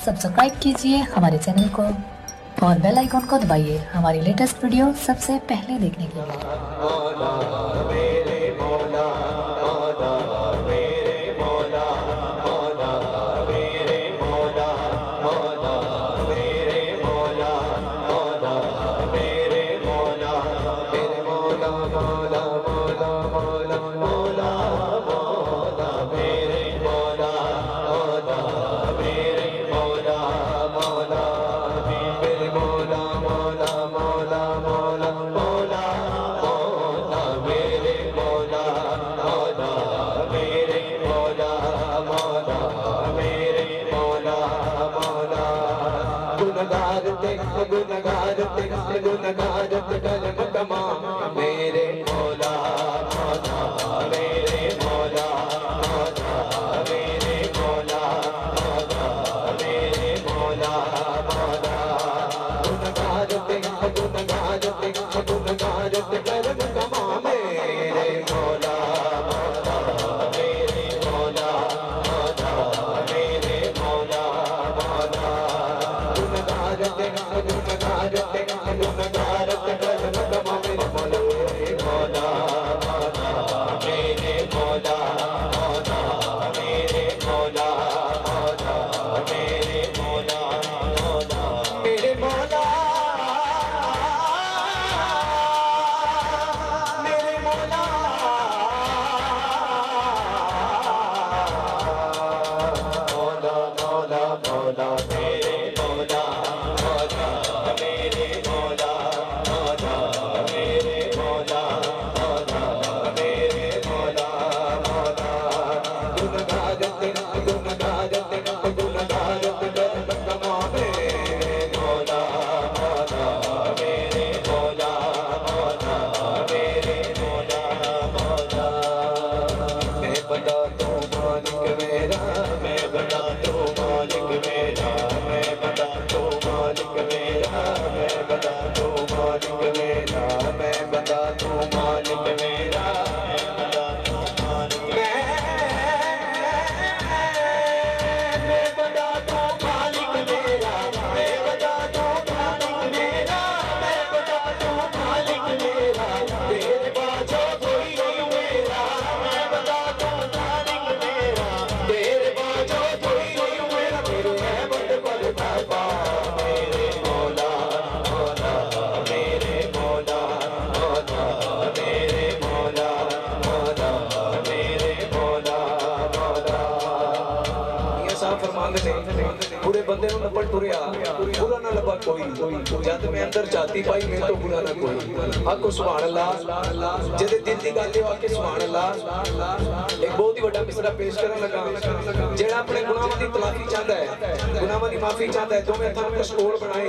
Subscribe कीजिए हमारे channel को और बेल आइकॉन को दबाइए हमारी लेटेस्ट वीडियो सबसे पहले देखने के लिए। गुनगारत कलम कमा मेरे मौला मौला मेरे मौला मौला मेरे मौला मौला मेरे मौला मौला गुनगारत कलम कमा मेरे मौला मौला मेरे मौला मौला मेरे मौला मौला गुनगारत कलम कमा मेरे मौला मेरे मौला मौला मेरे मौला मौला मेरे मौला मौला मेरे मौला मौला मेरे मौला मेरे मौला मौला मौला मौला मेरे मौला मौला मेरे मौला मौला मेरे मौला मौला मेरे मौला मौला गुनगारत कलम कमा मेरे मौला मौला मेरे मौला मौला मेरे मौला मौला मैं बता दूं मालिक मेरा मैं बता दूं मालिक मेरा मैं बता दूं मालिक मेरा मैं बता दूं मालिक मेरा मैं बता दूं मालिक मेरा मैं बता दूं मालिक मैं बता दूं मालिक मेरा मैं बता दूं मालिक मेरा मैं बता दूं मालिक मेरा तेरे बाजो कोई नहीं मेरा मैं बता दूं मालिक मेरा तेरे बाजो कोई नहीं मेरा तेरे रहमत पर बाबा मेरे मौला मौला मेरे मौला मौला मेरे मौला मौला मेरे मौला मौला ये साफ फरमाते थे पूरे बंदे नु नपट तुरिया बुरा ना लबा कोई जद मैं अंदर जाती पाई मैं तो बुरा ना कोई आखो सुभान अल्लाह जेदे दिल दी गल है आके सुभान अल्लाह एक बहुत ही बड़ा मिसरा पेश करन लगा जेड़ा अपने गुनाहों दी तलाफी चाहता है गुनाहों दी माफी चाहता है तो मैं थां कशकोल बनाए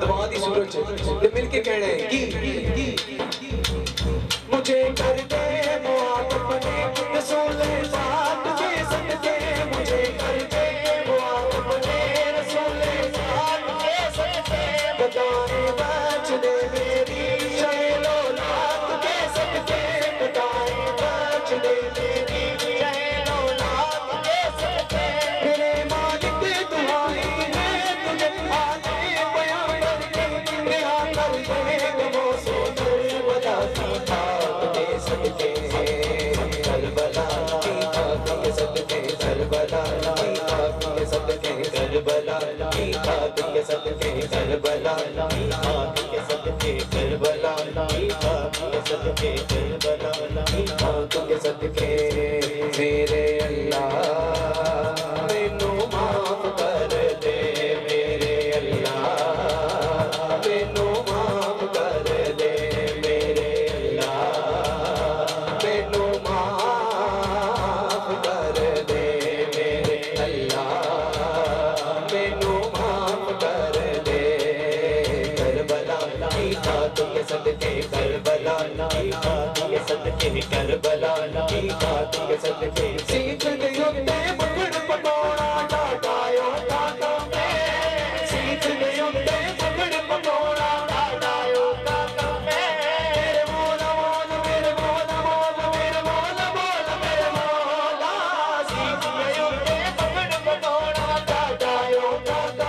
दवा दी सूरत च ते मिलके कहना है की मुझे कर दे मुआफ़ अपने रसूल साथ के सदके मुझे कर दे मुआफ़ अपने रसूल साथ के सदके बताए बच दे मेरी शैलो लात के सदके बताए बच दे मेरी शैलो लात के सदके मेरे मालिक दुआई है तुझे आले बयां करके रिहा कर दे गमो सो बता सदके करबला की खाक के सदके करबला की खाक के सदके करबला की खाक के सदके करबला की खाक के सदके करबला की खाक के सदके करबला की खाक के सदके मेरे अल्लाह मैनू माफ कर दे मेरे अल्लाह मैनू माफ कर दे मेरे अल्लाह मैनू माफ कर दे मेरे अल्लाह मैनू माफ कर दे करबला की खाक के सदके करबला की खाक के सदके करबला की खाक के सदके सीख दे उत्ते पकड़ पकौड़ा डाटायो काका मैं सीख दे उत्ते पकड़ पकौड़ा डाटायो काका मैं मेरे मौला मौला मेरे मौला मौला मेरे मौला मौला मेरे मौला सीख दे उत्ते पकड़ पकौड़ा डाटायो काका